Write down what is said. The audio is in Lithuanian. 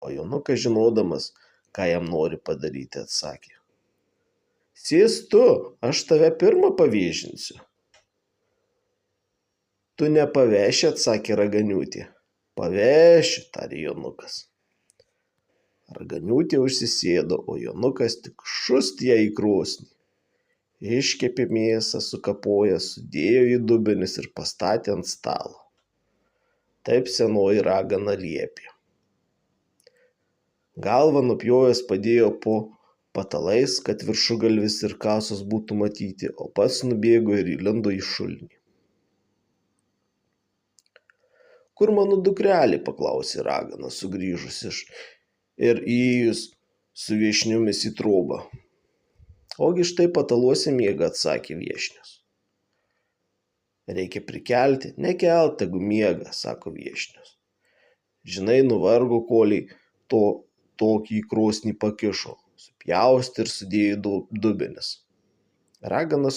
O jaunukas, žinodamas, ką jam nori padaryti, atsakė: Sėsk tu, aš tave pirmą pavėžinsiu. Tu nepaveši, atsakė raganiūtė. Pavešiu, tarė jaunukas. Raganiūtė užsisėdo, o jaunukas tik šust ją į krosnį. Iškepė mėsą, sukapojo, sudėjo į dubenis ir pastatė ant stalo. Taip senoji ragana liepė. Galvą nupjovęs padėjo po patalais, kad viršugalvis ir kasos būtų matyti, o pats nubėgo ir įlindo į šulinį. Kur mano dukrelė, paklausė ragana, sugrįžus ir įėjus su viešniomis į trobą. Ogi štai pataluose miega, atsakė viešnios. Reikia prikelti, nekelt, tegu miega, sako viešnios. Žinai, nuvargo koliai tokį į krosnį pakišo, supjaustė ir sudėjo į dubenis. Ragana